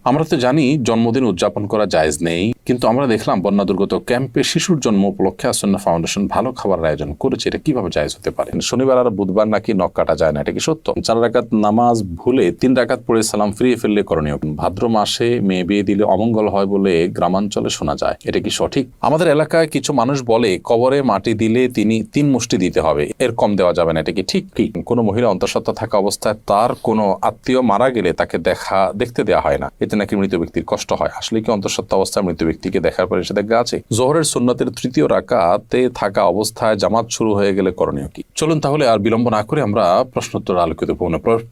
আমরা তো জানি জন্মদিন উদযাপন করা জায়েজ নেই, কিন্তু আমরা দেখলাম বন্যা দুর্গত ক্যাম্পে শিশুর জন্ম উপলক্ষে আসন্না ফাউন্ডেশন ভালো খাবারের আয়োজন করেছে। এটা কিভাবে জায়েজ হতে পারে? শনিবার আর বুধবার নাকি নখ কাটা যায় না, এটা কি সত্য? 4 রাকাত নামাজ ভুলে 3 রাকাত পড়ে সালাম ফিরিয়ে ফেললে করণীয়? ভাদ্র মাসে মেয়ে বিয়ে দিলে অমঙ্গল হয় বলে গ্রামাঞ্চলে শোনা যায়, এটা কি সঠিক? আমাদের এলাকায় কিছু মানুষ বলে কবরে মাটি দিলে তিনি 3 মুষ্টি দিতে হবে, এর কম দেওয়া যাবে না, এটা কি ঠিক? কি কোনো মহিলা অন্তঃসত্ত্বা থাকা অবস্থায় তার কোনো আত্মীয় মারা গেলে তাকে দেখতে দেওয়া হয় না, এতে নাকি মৃত ব্যক্তির কষ্ট হয়? আসলে কি অন্তঃসত্ত্বা অবস্থায় মৃত ব্যক্তিকে দেখার পরে নিষেধাজ্ঞা আছে? জোহরের সুন্নতের 3য় রাকাতে থাকা অবস্থায় জামাত শুরু হয়ে গেলে করণীয় কি? চলুন তাহলে আর বিলম্ব না করে আমরা প্রশ্নোত্তর আলোকিত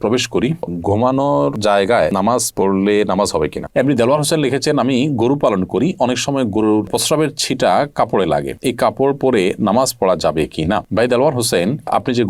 প্রবেশ করি। ঘুমানোর জায়গায় নামাজ পড়লে নামাজ হবে কিনা? এমনি দেলোয়ার হোসেন লিখেছেন, আমি গরু পালন করি, অনেক সময় গরুর প্রস্রাবের ছিটা কাপড়ে লাগে, এই কাপড় পরে নামাজ পড়া যাবে কিনা? ভাই দেলোয়ার হোসেন, আপনি যে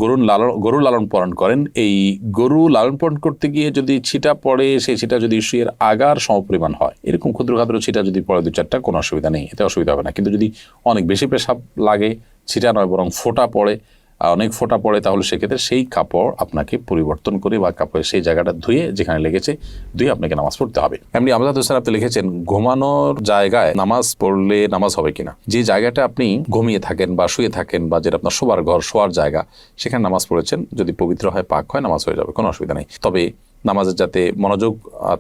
গরু লালন পালন করেন, এই গরু লালন পালন করতে গিয়ে যদি ছিটা পড়ে, সেই ছিটা যদি শুয়ের আগার সমপরিমাণ হয়, এরকম ক্ষুদ্র ক্ষুদ্র ছিটা যদি পড়ে 2-4টা, কোনো অসুবিধা নেই, এতে অসুবিধা হবে না। কিন্তু যদি অনেক বেশি পেশাব লাগে, ছিটা নয় বরং ফোঁটা পড়ে, অনেক ফোঁটা পড়ে, তাহলে সেক্ষেত্রে সেই কাপড় আপনাকে পরিবর্তন করে বা কাপড়ের সেই জায়গাটা ধুয়ে, যেখানে লেগেছে ধুয়ে আপনাকে নামাজ পড়তে হবে। এমনি আমজাদ হোসেন আপনি লিখেছেন, ঘুমানোর জায়গায় নামাজ পড়লে নামাজ হবে কিনা? যে জায়গাটা আপনি ঘুমিয়ে থাকেন বা শুয়ে থাকেন, বা যেটা আপনার শোবার ঘর, শোয়ার জায়গা, সেখানে নামাজ পড়েছেন, যদি পবিত্র হয়, পাক হয়, নামাজ হয়ে যাবে, কোনো অসুবিধা নেই। তবে নামাজের যাতে মনোযোগ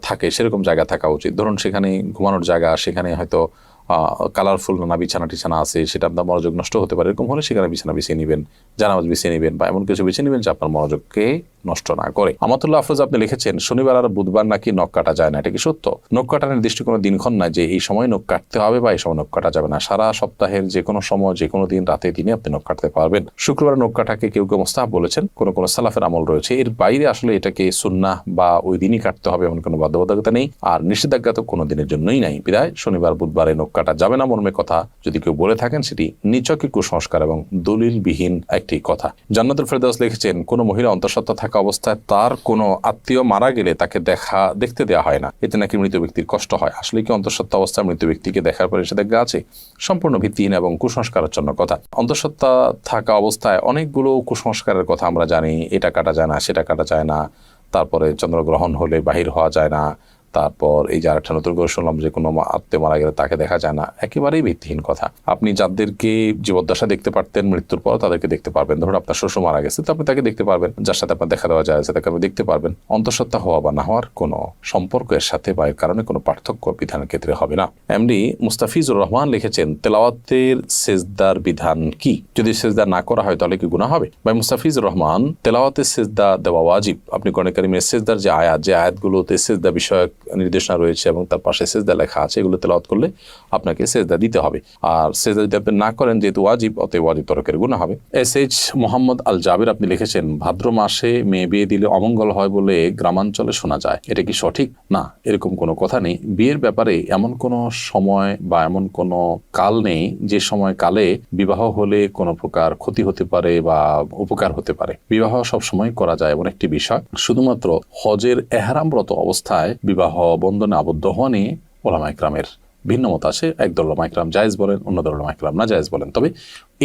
থাকে সেরকম জায়গা থাকা উচিত। ধরুন সেখানে ঘুমানোর জায়গা, সেখানে হয়তো কালারফুল না বিছানা টিছানা আছে, সেটা আপনার মনোযোগ নষ্ট হতে পারে, এরকম হলে সেখানে বিছানা বিছিয়ে নেবেন, জানামাজ বিছিয়ে নেবেন, বা এমন কিছু বিছিয়ে নেবেন যে আপনার মনোযোগকে নষ্ট না করে। আমাতুল্লাহ আফরোজ আপনি লিখেছেন, শনিবার আর বুধবার নাকি নখ কাটা যায় না, এটা কি সত্য? নখ কাটার নির্দিষ্ট কোনো দিনক্ষণ নাই যে এই সময় নখ কাটতে হবে বা এই সময় নখ কাটা যাবে না। সারা সপ্তাহের যে কোনো সময়, যে কোনো দিন, রাতে দিনে আপনি নখ কাটতে পারবেন। শুক্রবার নখ কাটাকে কেউ কেউ মুস্তাহাব বলেছেন, কোনো সালাফের আমল রয়েছে, এর বাইরে আসলে এটাকে সুন্নাহ বা ওই দিনই কাটতে হবে এমন কোনো বাধ্যবাধকতা নেই, আর নিষেধাজ্ঞা তো কোনো দিনের জন্যই নাই। বিদায় শনিবার বুধবারে নখ কাটা যাবে না মর্মে কথা যদি কেউ বলে থাকেন, সেটি নিছকই কুসংস্কার এবং দলিলবিহীন একটি কথা। জান্নাতুল ফেরদৌস লিখেছেন, কোনো মহিলা অন্তঃসত্ত্বা থাকা অবস্থায় তার কোনো আত্মীয় মারা গেলে তাকে দেখতে দেওয়া হয় না, এতে নাকি মৃত ব্যক্তির কষ্ট হয়। আসলে কি অন্তঃসত্ত্বা অবস্থায় মৃত ব্যক্তিকে দেখার পরে নিষেধাজ্ঞা আছে? সম্পূর্ণ ভিত্তিহীন এবং কুসংস্কারের জন্য কথা। অন্তঃসত্ত্বা থাকা অবস্থায় অনেকগুলো কুসংস্কারের কথা আমরা জানি, এটা কাটা যায় না, সেটা কাটা যায় না, তারপরে চন্দ্রগ্রহণ হলে বাহির হওয়া যায় না, তারপর এই যে আরেকটা নতুন করে শুনলাম যে কোনো আত্মীয় মারা গেলে তাকে দেখা যায় না, একেবারেই ভিত্তিহীন কথা। আপনি যাদেরকে জীবদ্দশা দেখতে পারতেন, মৃত্যুর পর তাদেরকে দেখতে পারবেন। ধরুন আপনার শ্বশুর মারা গেছে, তো আপনি তাকে দেখতে পারবেন, যার সাথে আপনার দেখা দেওয়া যায় তাকে আপনি দেখতে পারবেন। অন্তঃসত্ত্বা হওয়া বা না হওয়ার কোনো সম্পর্ক এর সাথে বা এর কারণে কোনো পার্থক্য বিধানের ক্ষেত্রে হবে না। এমডি মুস্তাফিজুর রহমান লিখেছেন, তেলাওয়াতের সেজদার বিধান কি? যদি সেজদা না করা হয় তাহলে কি গুনাহ হবে? ভাই মুস্তাফিজুর রহমান, তেলাওয়াতের সেজদা দেওয়া ওয়াজিব। আপনি কোরআন কারীমের সেজদার যে আয়াতগুলোতে সেজদা বিষয়ক নির্দেশনা রয়েছে এবং তার পাশে সেজদা লেখা আছে, এগুলো তেলাওয়াত করলে আপনাকে সেজদা দিতে হবে। আর সেজদা যদি আপনি না করেন, যেহেতু ওয়াজিব, অতএব ওয়াজিব তরকের গুনাহ হবে। SH মোহাম্মদ আল জাবির আপনি লিখেছেন, ভাদ্র মাসে মেয়ে বিয়ে দিলে অমঙ্গল হয় বলে গ্রামাঞ্চলে শোনা যায়, এটা কি সঠিক? না, এরকম কোনো কথা নেই। বিয়ের ব্যাপারে এমন কোনো সময় বা এমন কোনো কাল নেই যে সময় কালে বিবাহ হলে কোনো প্রকার ক্ষতি হতে পারে বা উপকার হতে পারে। বিবাহ সব সময় করা যায় এমন একটি বিষয়। শুধুমাত্র হজের এহরামরত অবস্থায় বিবাহ বন্ধনে আবদ্ধ হওয়া নিয়ে ওলামা ইকরামের ভিন্ন মত আছে। একদল ওলামা ইকরাম জায়েজ বলেন, অন্য দল ওলামা ইকরাম না জায়েজ বলেন। তবে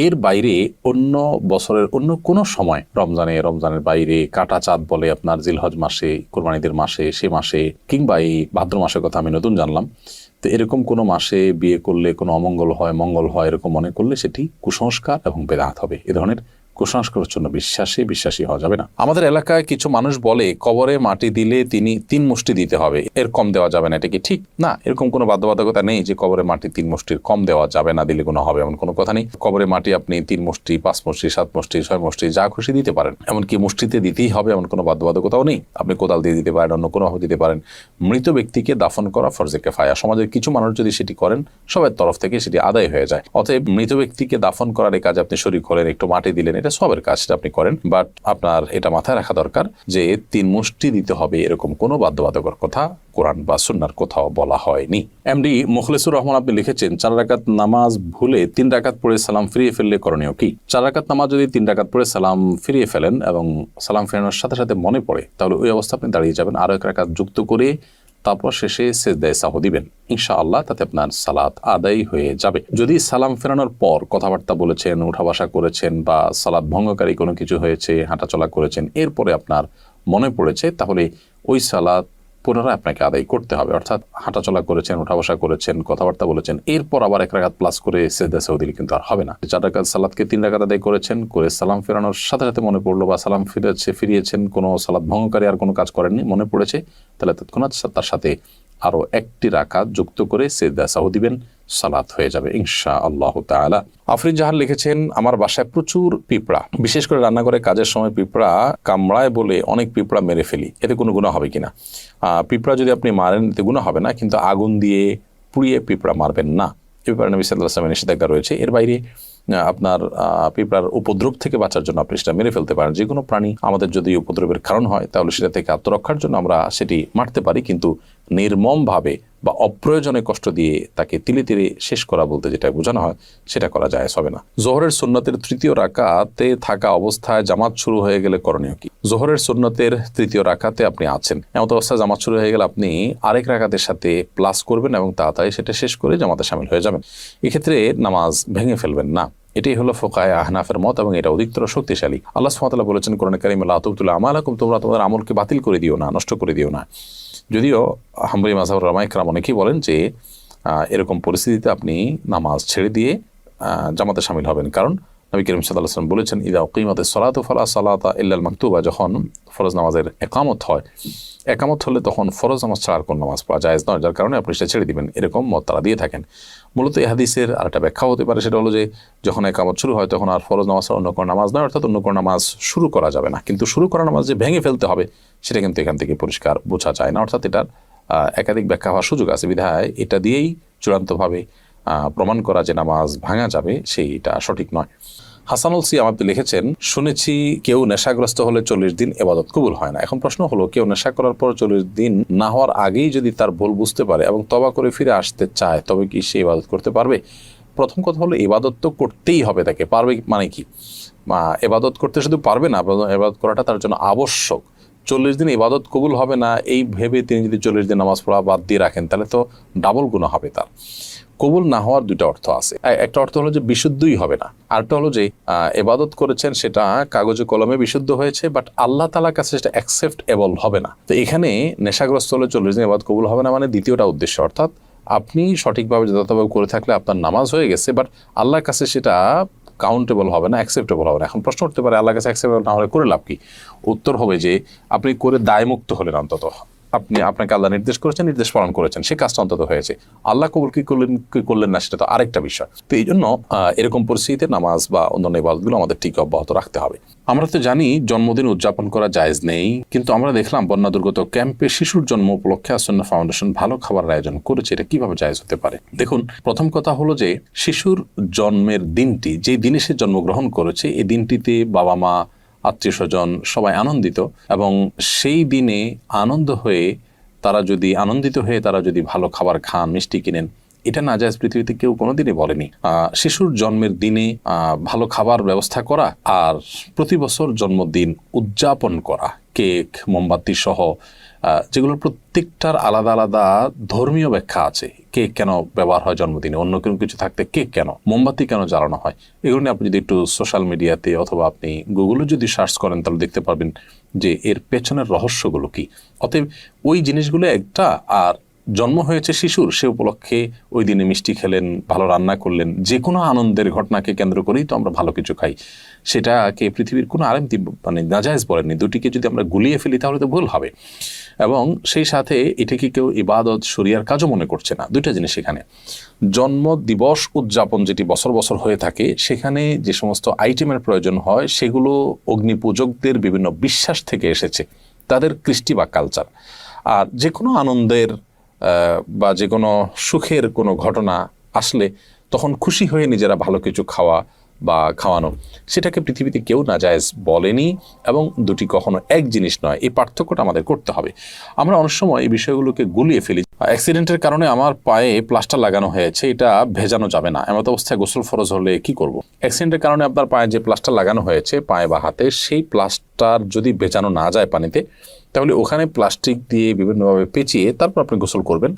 এর বাইরে অন্য বছরের অন্য কোনো সময়, রমজানের বাইরে, কাটা চাঁদ বলে আপনার জিলহজ মাসে, কোরবানিদের মাসে, সে মাসে, কিংবা এই ভাদ্র মাসের কথা আমি নতুন জানলাম, তো এরকম কোনো মাসে বিয়ে করলে কোনো অমঙ্গল হয়, মঙ্গল হয়, এরকম মনে করলে সেটি কুসংস্কার এবং বেদাত হবে। এ ধরনের কুসংস্কারের জন্য বিশ্বাসী হওয়া যাবে না। আমাদের এলাকায় কিছু মানুষ বলে কবরে মাটি দিলে তিনি 3 মুষ্টি দিতে হবে, এর কম দেওয়া যাবে না, এটা কি ঠিক? না, এরকম কোনো বাধ্যবাধকতা নেই যে কবরে মাটি 3 মুষ্টির কম দেওয়া যাবে না, দিলে কোনো হবে এমন কোনো কথা নেই। কবরে মাটি আপনি 3 মুষ্টি, 5 মুষ্টি, 7 মুষ্টি, 6 মুষ্টি, যা খুশি দিতে পারেন। এমনকি মুষ্টিতে দিতেই হবে এমন কোনো বাধ্যবাধকতাও নেই। আপনি কোদাল দিয়ে দিতে পারেন, অন্য কোনোভাবে দিতে পারেন। মৃত ব্যক্তিকে দাফন করা ফরজে কিফায়া। সমাজের কিছু মানুষ যদি সেটি করেন, সবার তরফ থেকে সেটি আদায় হয়ে যায়। অতএব মৃত ব্যক্তিকে দাফন করার এই কাজে আপনি শরীক হলেন, একটু মাটি দিলেন, এটা সবের কাজ, সেটা আপনি করেন। বাট আপনার এটা মাথায় রাখা দরকার যে 3 মুষ্টি দিতে হবে এরকম কোনো বাধ্যবাধকতার কথা কোরআন বা সুন্নাহর কোথাও বলা হয়নি। এমডি মুখলেসুর রহমান আপনি লিখেছেন, 4 রাকাত নামাজ ভুলে 3 রাকাত পড়ে সালাম ফিরিয়ে ফেললে করণীয় কি? 4 রাকাত নামাজ যদি 3 রাকাত পড়ে সালাম ফিরিয়ে ফেলেন এবং সালাম ফেরানোর সাথে সাথে মনে পড়ে, তাহলে ওই অবস্থা আপনি দাঁড়িয়ে যাবেন, আরো 1 রাকাত যুক্ত করে তারপর শেষে সেজদায়ে সাহু দিবেন। ইনশাআল্লাহ তাতে আপনার সালাত আদায় হয়ে যাবে। যদি সালাম ফেরানোর পর কথাবার্তা বলেছেন, উঠা বসা করেছেন, বা সালাত ভঙ্গকারী কোনো কিছু হয়েছে, হাঁটাচলা করেছেন, এরপরে আপনার মনে পড়েছে, তাহলে ওই সালাত পুনরায় আপনাকে আদায় করতে হবে। অর্থাৎ হাঁটাচলা করেছেন, ওঠা বসা করেছেন, কথাবার্তা বলেছেন, এরপর আবার 1 রাকাত প্লাস করে সেজদা সাহু দিলে কিন্তু আর হবে না। 4 রাকাত সালাতকে 3 রাকাত আদায় করেছেন, করে সালাম ফেরানোর সাথে সাথে মনে পড়লো বা সালাম ফিরিয়েছেন, কোনো সালাত ভঙ্গকারী আর কোনো কাজ করেননি, মনে পড়েছে, তাহলে তৎক্ষণাৎ তার সাথে আরো 1টি রাকাত যুক্ত করে সেজদা সাহু দিবেন, সালাত হয়ে যাবে ইনশাআল্লাহ তাআলা। আফরিন জাহান লিখেছেন, আমার বাসায় প্রচুর পিঁপড়া, বিশেষ করে রান্নাঘরে কাজের সময় পিঁপড়া কামড়ায় বলে অনেক পিঁপড়া মেরে ফেলি, এতে কোনো গুনাহ হবে কিনা? পিঁপড়া যদি আপনি মারেন এতে গুনাহ হবে না, কিন্তু আগুন দিয়ে পুড়িয়ে পিঁপড়া মারবেন না, এ ব্যাপারে নবী সাল্লাল্লাহু আলাইহি ওয়াসাল্লামের নিষেধাজ্ঞা রয়েছে। এর বাইরে আপনার পিঁপড়ার উপদ্রব থেকে বাঁচার জন্য আপনি সেটা মেরে ফেলতে পারেন। যে কোনো প্রাণী আমাদের যদি উপদ্রবের কারণ হয় তাহলে সেটা থেকে আত্মরক্ষার জন্য আমরা সেটি মারতে পারি, কিন্তু নির্মমভাবে বা অপ্রয়োজনে কষ্ট দিয়ে তাকে তিলে তিলে শেষ করা বলতে যেটা বোঝানো হয় সেটা করা জায়েজ হবে না। জোহরের সুন্নতের 3য় রাকাতে থাকা অবস্থায় জামাত শুরু হয়ে গেলে করণীয় কি? জোহরের সুন্নতের 3য় রাকাতে আপনি আছেন, এমন অবস্থায় জামাত শুরু হয়ে গেলে আপনি আরেক রাকাতের সাথে প্লাস করবেন এবং তাড়াতাড়ি সেটা শেষ করে জামাতে শামিল হয়ে যাবেন। এক্ষেত্রে নামাজ ভেঙে ফেলবেন না। এটাই হলো ফুকায়ে আহনাফের মত এবং এটা অধিকতর শক্তিশালী। আল্লাহ সুবহানাহু ওয়া তাআলা বলেছেন কোরআনে কারিমে, লা তুবতিলু আমালাকুম, তোমরা তোমাদের আমলকে বাতিল করে দিও না, নষ্ট করে দিও না। যদিও হাম্বলী মাযহাবের উলামা ইকরাম অনেকেই বলেন যে এরকম পরিস্থিতিতে আপনি নামাজ ছেড়ে দিয়ে জামাতে শামিল হবেন, কারণ নবী করিম সাল্লাল্লাহু আলাইহি ওয়াসাল্লাম বলেছেন, ইযা উকিমাতিস সালাতু ফালা সালাতা ইল্লাল মাকতুবা, যখন ফরজ নামাজের একামত হয়, একামত হলে তখন ফরজ নামাজ ছাড়া আর কোন নামাজ পড়া জায়েজ নয়, যার কারণে আপনি সেটা ছেড়ে দিবেন, এরকম মত তারা দিয়ে থাকেন। মূলত এই হাদিসের আরেকটা ব্যাখ্যা হতে পারে, সেটা হলো যে যখন একামত শুরু হয় তখন আর ফরজ নামাজ ছাড়া অন্য কোনো নামাজ নয়, অর্থাৎ অন্য কোনো নামাজ শুরু করা যাবে না। কিন্তু শুরু করা নামাজ যে ভেঙে ফেলতে হবে সেটা কিন্তু এখান থেকে পরিষ্কার বোঝা যায় না, অর্থাৎ এটার একাধিক ব্যাখ্যা হওয়ার সুযোগ আছে, বিধায় এটা দিয়েই চূড়ান্তভাবে প্রমাণ করা যে নামাজ ভাঙা যাবে সেইটা সঠিক নয়। হাসানুল সিয়াম আপনি লিখেছেন, শুনেছি কেউ নেশাগ্রস্ত হলে 40 দিন ইবাদত কবুল হয় না। এখন প্রশ্ন হলো, কেউ নেশা করার পর 40 দিন না হওয়ার আগেই যদি তার ভুল বুঝতে পারে এবং তওবা করে ফিরে আসতে চায়, তবে কি সে ইবাদত করতে পারবে? প্রথম কথা হলো, ইবাদত তো করতেই হবে তাকে। পারবে মানে কি? ইবাদত করতে শুধু পারবে না, ইবাদত করাটা তার জন্য আবশ্যক। 40 দিন ইবাদত কবুল হবে না এই ভেবে তিনি যদি 40 দিন নামাজ পড়া বাদ দিয়ে রাখেন তাহলে তো ডাবল গুনাহ হবে তার। কবুল না হওয়ার 2টা অর্থ আছে। একটা অর্থ হলো যে বিশুদ্ধই হবে না, আরেকটা হলো যে ইবাদত করেছেন সেটা কাগজে কলমে বিশুদ্ধ হয়েছে, বাট আল্লাহ তাআলার কাছে সেটা অ্যাকসেপ্টেবল হবে না। তো এখানে নেশাগ্রস্ত হলে 40 দিন ইবাদত কবুল হবে না মানে দ্বিতীয়টা উদ্দেশ্য, অর্থাৎ আপনি সঠিকভাবে যথাযথভাবে করে থাকলে আপনার নামাজ হয়ে গেছে, বাট আল্লাহর কাছে সেটা কাউন্টেবল হবে না, অ্যাকসেপ্টেবল হবে না। এখন প্রশ্ন উঠতে পারে, আল্লাহর কাছে অ্যাকসেপ্টেবল না হলে করে লাভ কি? উত্তর হবে যে আপনি করে দায়মুক্ত হলেন, অন্তত আপনাকে আল্লাহ নির্দেশ করেছেন, নির্দেশ পালন করেছেন, সেই কাজটা অন্তত হয়েছে। আল্লাহ কবুল কি করলেন না সেটা তো আরেকটা বিষয়। তো এই জন্য এরকম পরিস্থিতিতে নামাজ বা অন্যান্য ইবাদতগুলো আমাদের ঠিক অব্যাহত রাখতে হবে। আমরা তো জানি জন্মদিন উদযাপন করা জায়েজ নেই, কিন্তু আমরা দেখলাম বন্যা দুর্গত ক্যাম্পে শিশুর জন্ম উপলক্ষে আসন্না ফাউন্ডেশন ভালো খাবারের আয়োজন করেছে, এটা কিভাবে জায়েজ হতে পারে? দেখুন, প্রথম কথা হলো যে শিশুর জন্মের দিনটি, যে দিনে সে জন্মগ্রহণ করেছে, এই দিনটিতে বাবা মা আত্মীয় স্বজন সবাই আনন্দিত, এবং সেই দিনে আনন্দিত হয়ে তারা যদি ভালো খাবার খান, মিষ্টি কিনেন, এটা নাজায়েজ পৃথিবীতে কেউ কোনোদিনই বলেনি। শিশুর জন্মের দিনে ভালো খাবার ব্যবস্থা করা আর প্রতি বছর জন্মদিন উদযাপন করা, কেক, মোমবাতি সহ, যেগুলোর প্রত্যেকটার আলাদা আলাদা ধর্মীয় ব্যাখ্যা আছে। কেক কেন ব্যবহার হয় জন্মদিনে, অন্য কোনো কিছু থাকতে কেক কেন, মোমবাতি কেন জ্বালানো হয়, এগুলো নিয়ে আপনি যদি একটু সোশ্যাল মিডিয়াতে অথবা আপনি গুগলে যদি সার্চ করেন তাহলে দেখতে পারবেন যে এর পেছনের রহস্যগুলো কি। অতএব ওই জিনিসগুলো একটা, আর জন্ম হয়েছে শিশুর, সে উপলক্ষে ওই দিনে মিষ্টি খেলেন, ভালো রান্না করলেন, যে কোনো আনন্দের ঘটনাকে কেন্দ্র করেই তো আমরা ভালো কিছু খাই, সেটাকে পৃথিবীর কোনো আলেম মানে নাজায়েজ বলেননি। দুটিকে যদি আমরা গুলিয়ে ফেলি তাহলে তো ভুল হবে, এবং সেই সাথে এটাকে কেউ ইবাদত শরিয়ার কাজও মনে করছে না। দুইটা জিনিস এখানে। জন্ম দিবস উদযাপন যেটি বছর বছর হয়ে থাকে, সেখানে যে সমস্ত আইটেমের প্রয়োজন হয় সেগুলো অগ্নিপূজকদের বিভিন্ন বিশ্বাস থেকে এসেছে, তাদের কৃষ্টি বা কালচার। আর যে কোনো আনন্দের বা যে কোনো সুখের কোনো ঘটনা আসলে তখন খুশি হয়ে নিজেরা ভালো কিছু খাওয়া বা খাওয়ানো, সেটাকে পৃথিবীতে কেউ নাজায়েজ বলেনি, এবং দুটি কখনো এক জিনিস নয়। এই পার্থক্যটা আমাদের করতে হবে। আমরা অনেক সময় এই বিষয়গুলোকে গুলিয়ে ফেলি। অ্যাক্সিডেন্টের কারণে আমার পায়ে প্লাস্টার লাগানো হয়েছে, এটা ভেজানো যাবে না, এমত অবস্থায় গোসল ফরজ হলে কি করব? অ্যাক্সিডেন্টের কারণে আপনার পায়ে যে প্লাস্টার লাগানো হয়েছে, পায়ে বা হাতে, সেই প্লাস্টার যদি ভেজানো না যায় পানিতে, তাহলে ওখানে প্লাস্টিক দিয়ে বিভিন্নভাবে পেঁচিয়ে তারপর আপনি গোসল করবেন।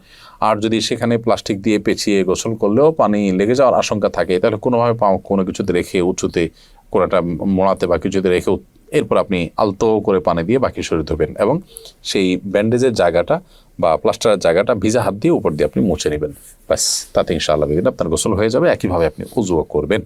আর যদি সেখানে প্লাস্টিক দিয়ে পেঁচিয়ে গোসল করলেও পানি লেগে যাওয়ার আশঙ্কা থাকে, তাহলে কোনোভাবে কোনো কিছুতে রেখে উঁচুতে, কোনো একটা মোড়াতে বা কিছুতে রেখে এরপর আপনি আলতো করে পানি দিয়ে বাকি শরীর ধোবেন এবং সেই ব্যান্ডেজের জায়গাটা বা প্লাস্টারের জায়গাটা ভিজা হাত দিয়ে উপর দিয়ে আপনি মুছে নেবেন। ব্যাস, তাতে ইনশাআল্লাহ আপনার গোসল হয়ে যাবে। একইভাবে আপনি উযুও করবেন।